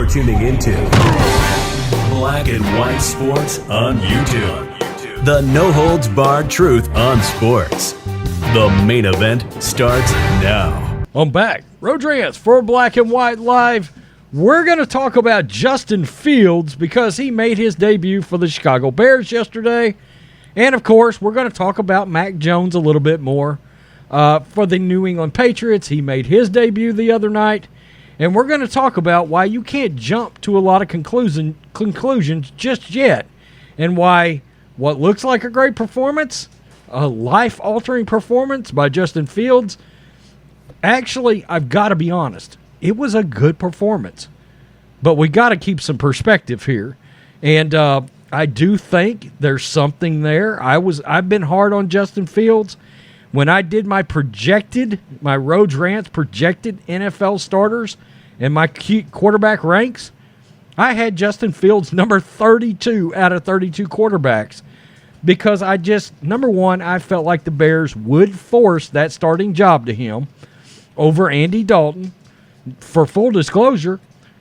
You're tuning into Black and White Sports on YouTube. The no-holds-barred truth on sports. The main event starts now. I'm back. Road Rants for Black and White Live. We're going to talk about Justin Fields because he made his debut for the Chicago Bears yesterday. And, of course, we're going to talk about Mac Jones a little bit more. For the New England Patriots, he made his debut the other night. And we're going to talk about why you can't jump to a lot of conclusions just yet. And why what looks like a great performance, a life-altering performance by Justin Fields, actually, I've got to be honest, it was a good performance. But we got to keep some perspective here. And I do think there's something there. I've been hard on Justin Fields. When I did my Road Rants projected NFL starters and my quarterback ranks, I had Justin Fields number 32 out of 32 quarterbacks because number one, I felt like the Bears would force that starting job to him over Andy Dalton. For full disclosure,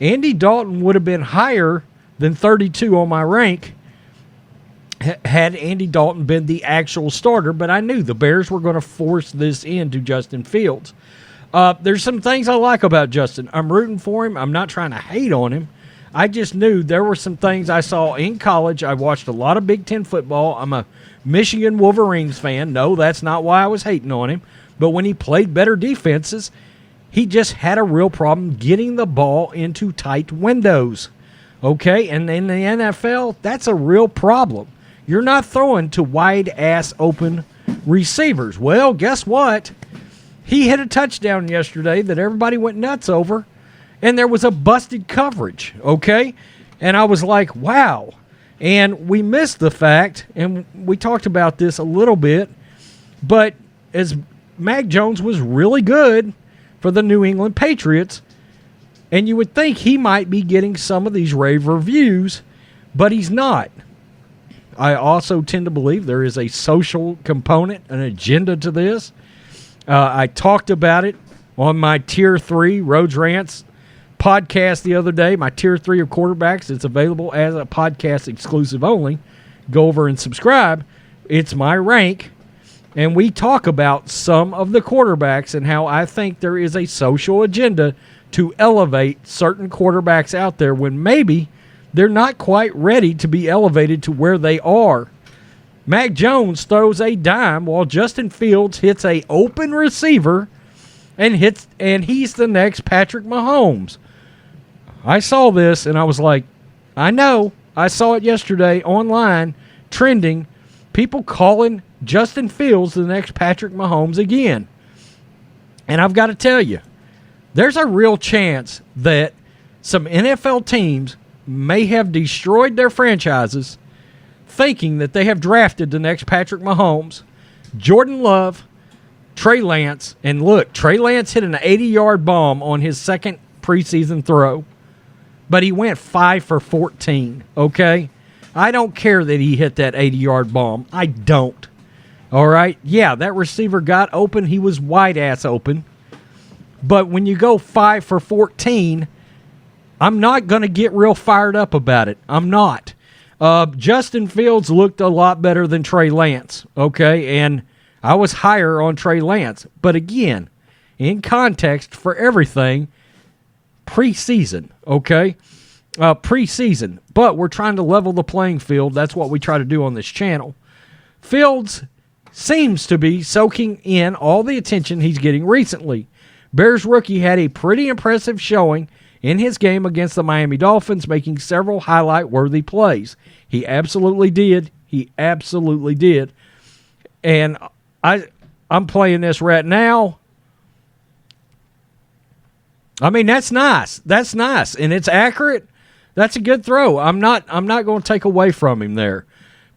Andy Dalton would have been higher than 32 on my rank had Andy Dalton been the actual starter, but I knew the Bears were going to force this into Justin Fields. There's some things I like about Justin. I'm rooting for him. I'm not trying to hate on him. I just knew there were some things I saw in college. I watched a lot of Big Ten football. I'm a Michigan Wolverines fan. No, that's not why I was hating on him. But when he played better defenses, he just had a real problem getting the ball into tight windows. Okay? And in the NFL, that's a real problem. You're not throwing to wide-ass open receivers. Well, guess what? He hit a touchdown yesterday that everybody went nuts over, and there was a busted coverage, okay? And I was like, wow. And we missed the fact, and we talked about this a little bit, but as Mac Jones was really good for the New England Patriots, and you would think he might be getting some of these rave reviews, but he's not. I also tend to believe there is a social component, an agenda to this. I talked about it on my Tier 3 Roads Rants podcast the other day, my Tier 3 of quarterbacks. It's available as a podcast exclusive only. Go over and subscribe. It's my rank. And we talk about some of the quarterbacks and how I think there is a social agenda to elevate certain quarterbacks out there when maybe they're not quite ready to be elevated to where they are. Mac Jones throws a dime while Justin Fields hits a open receiver and he's the next Patrick Mahomes. I saw this and I was like, I know. I saw it yesterday online, trending, people calling Justin Fields the next Patrick Mahomes again. And I've got to tell you, there's a real chance that some NFL teams may have destroyed their franchises thinking that they have drafted the next Patrick Mahomes, Jordan Love, Trey Lance, and look, Trey Lance hit an 80-yard bomb on his second preseason throw, but he went 5 for 14, okay? I don't care that he hit that 80-yard bomb. I don't. All right? Yeah, that receiver got open. He was wide-ass open. But when you go 5 for 14, I'm not going to get real fired up about it. I'm not. Justin Fields looked a lot better than Trey Lance, okay? And I was higher on Trey Lance. But again, in context for everything, preseason, okay? Preseason. But we're trying to level the playing field. That's what we try to do on this channel. Fields seems to be soaking in all the attention he's getting recently. Bears rookie had a pretty impressive showing in his game against the Miami Dolphins, making several highlight-worthy plays. He absolutely did. He absolutely did. And I'm playing this right now. I mean, that's nice. That's nice. And it's accurate. That's a good throw. I'm not going to take away from him there.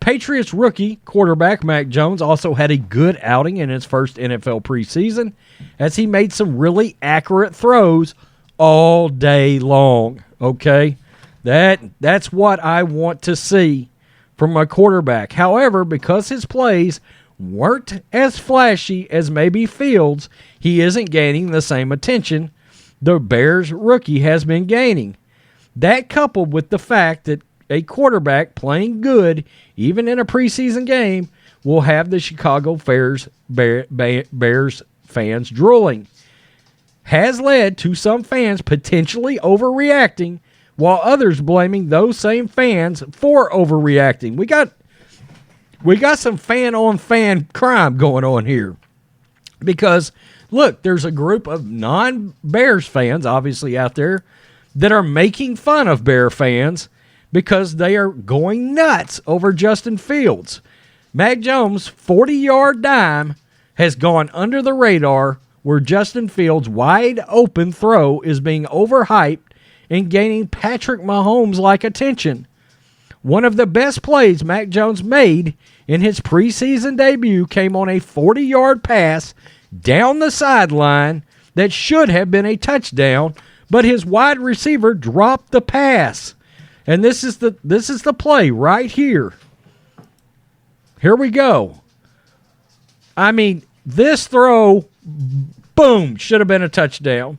Patriots rookie quarterback Mac Jones also had a good outing in his first NFL preseason as he made some really accurate throws all day long, okay? That's what I want to see from my quarterback. However, because his plays weren't as flashy as maybe Fields, he isn't gaining the same attention the Bears rookie has been gaining. That coupled with the fact that a quarterback playing good, even in a preseason game, will have the Chicago Bears fans drooling, has led to some fans potentially overreacting, while others blaming those same fans for overreacting. We got some fan-on-fan crime going on here. Because, look, there's a group of non-Bears fans, obviously, out there that are making fun of Bear fans because they are going nuts over Justin Fields. Mac Jones' 40-yard dime has gone under the radar, where Justin Fields' wide-open throw is being overhyped and gaining Patrick Mahomes-like attention. One of the best plays Mac Jones made in his preseason debut came on a 40-yard pass down the sideline that should have been a touchdown, but his wide receiver dropped the pass. And this is the play right here. Here we go. I mean, this throw, boom, should have been a touchdown,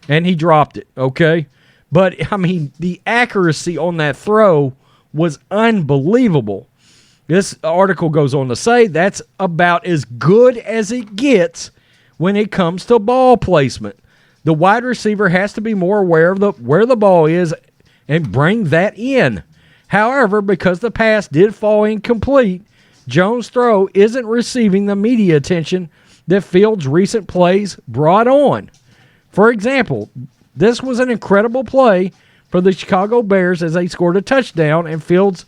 and he dropped it, okay? But, I mean, the accuracy on that throw was unbelievable. This article goes on to say that's about as good as it gets when it comes to ball placement. The wide receiver has to be more aware of where the ball is and bring that in. However, because the pass did fall incomplete, Jones' throw isn't receiving the media attention that Fields' recent plays brought on. For example, this was an incredible play for the Chicago Bears as they scored a touchdown, and Fields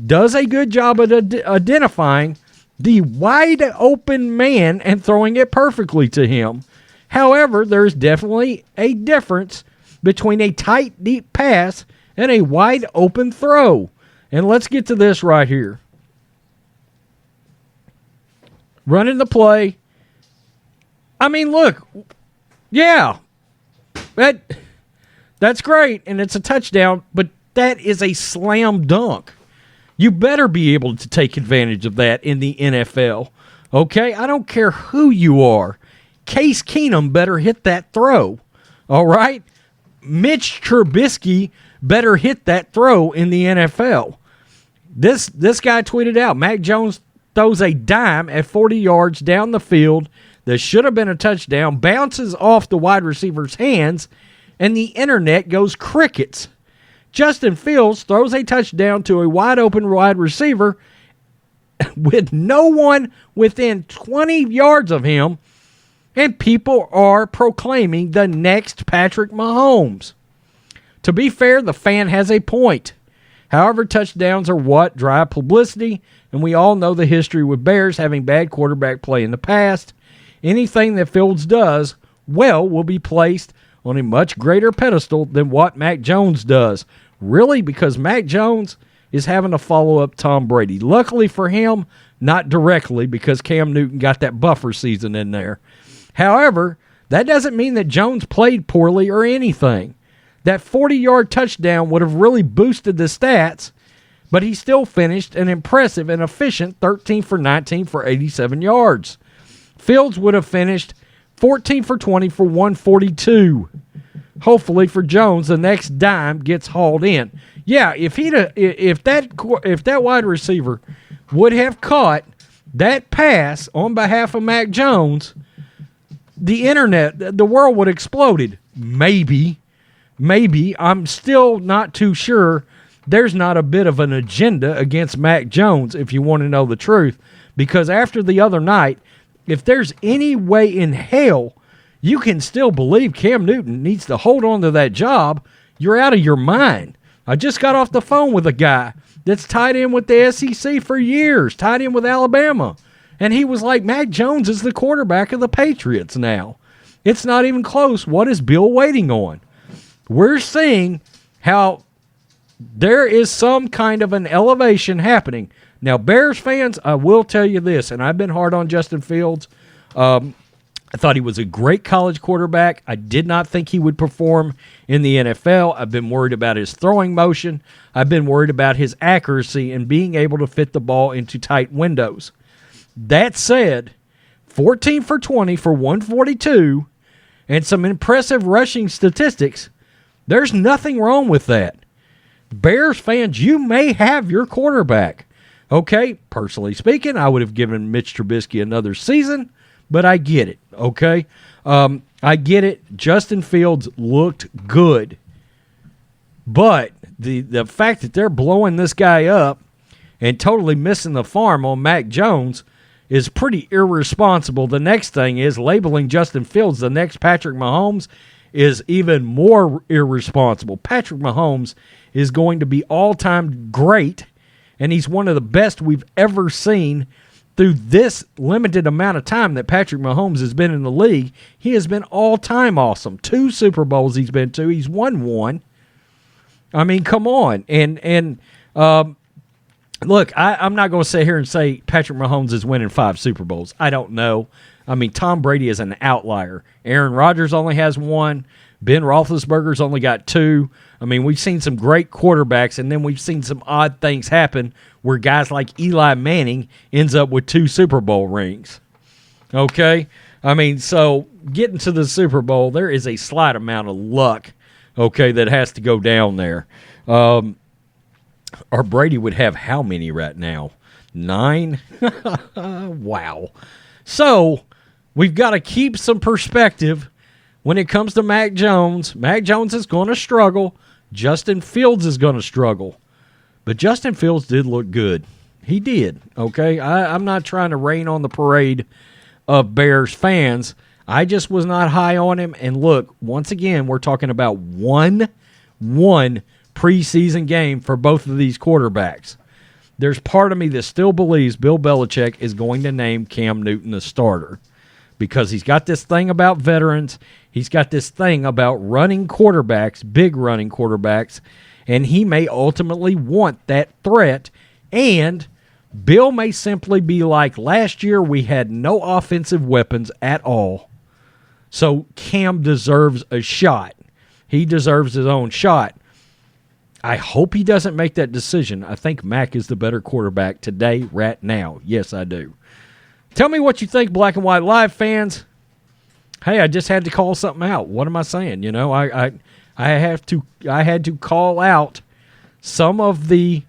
does a good job of identifying the wide open man and throwing it perfectly to him. However, there's definitely a difference between a tight, deep pass and a wide open throw. And let's get to this right here. Running the play. I mean, look. Yeah. That's great, and it's a touchdown, but that is a slam dunk. You better be able to take advantage of that in the NFL. Okay? I don't care who you are. Case Keenum better hit that throw. All right? Mitch Trubisky better hit that throw in the NFL. This guy tweeted out, Mac Jones throws a dime at 40 yards down the field that should have been a touchdown, bounces off the wide receiver's hands, and the internet goes crickets. Justin Fields throws a touchdown to a wide-open wide receiver with no one within 20 yards of him, and people are proclaiming the next Patrick Mahomes. To be fair, the fan has a point. However, touchdowns are what drive publicity, and we all know the history with Bears having bad quarterback play in the past. Anything that Fields does well will be placed on a much greater pedestal than what Mac Jones does. Really, because Mac Jones is having to follow up Tom Brady. Luckily for him, not directly, because Cam Newton got that buffer season in there. However, that doesn't mean that Jones played poorly or anything. That 40-yard touchdown would have really boosted the stats, but he still finished an impressive and efficient 13 for 19 for 87 yards. Fields would have finished 14 for 20 for 142. Hopefully for Jones, the next dime gets hauled in. Yeah, if that wide receiver would have caught that pass on behalf of Mac Jones, the internet, the world would have exploded. Maybe. I'm still not too sure. There's not a bit of an agenda against Mac Jones, if you want to know the truth. Because after the other night, if there's any way in hell you can still believe Cam Newton needs to hold on to that job, you're out of your mind. I just got off the phone with a guy that's tied in with the SEC for years, tied in with Alabama. And he was like, Mac Jones is the quarterback of the Patriots now. It's not even close. What is Bill waiting on? We're seeing how there is some kind of an elevation happening. Now, Bears fans, I will tell you this, and I've been hard on Justin Fields. I thought he was a great college quarterback. I did not think he would perform in the NFL. I've been worried about his throwing motion. I've been worried about his accuracy and being able to fit the ball into tight windows. That said, 14 for 20 for 142 and some impressive rushing statistics, There's nothing wrong with that. Bears fans, you may have your quarterback. Okay, personally speaking, I would have given Mitch Trubisky another season, but I get it, okay? I get it. Justin Fields looked good. But the fact that they're blowing this guy up and totally missing the farm on Mac Jones is pretty irresponsible. The next thing is labeling Justin Fields the next Patrick Mahomes is even more irresponsible. Patrick Mahomes is going to be all-time great, and he's one of the best we've ever seen through this limited amount of time that Patrick Mahomes has been in the league. He has been all-time awesome. 2 Super Bowls he's been to. He's won 1. I mean, come on. And look, I'm not going to sit here and say Patrick Mahomes is winning 5 Super Bowls. I don't know. I mean, Tom Brady is an outlier. Aaron Rodgers only has 1. Ben Roethlisberger's only got 2. I mean, we've seen some great quarterbacks, and then we've seen some odd things happen where guys like Eli Manning ends up with 2 Super Bowl rings. Okay? I mean, so getting to the Super Bowl, there is a slight amount of luck, okay, that has to go down there. Or Brady would have how many right now? 9? Wow. So we've got to keep some perspective when it comes to Mac Jones. Mac Jones is going to struggle. Justin Fields is going to struggle. But Justin Fields did look good. He did, okay? I'm not trying to rain on the parade of Bears fans. I just was not high on him. And look, once again, we're talking about one preseason game for both of these quarterbacks. There's part of me that still believes Bill Belichick is going to name Cam Newton the starter because he's got this thing about veterans. He's got this thing about running quarterbacks, big running quarterbacks, and he may ultimately want that threat. And Bill may simply be like, last year we had no offensive weapons at all, so Cam deserves a shot. He deserves his own shot. I hope he doesn't make that decision. I think Mac is the better quarterback today, right now. Yes, I do. Tell me what you think, Black and White Live fans. Hey, I just had to call something out. What am I saying? You know, I had to call out some of the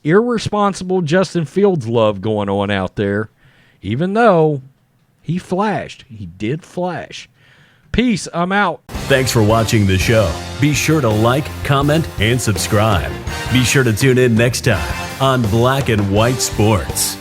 irresponsible Justin Fields love going on out there, even though he flashed. He did flash. Peace. I'm out. Thanks for watching the show. Be sure to like, comment, and subscribe. Be sure to tune in next time on Black and White Sports.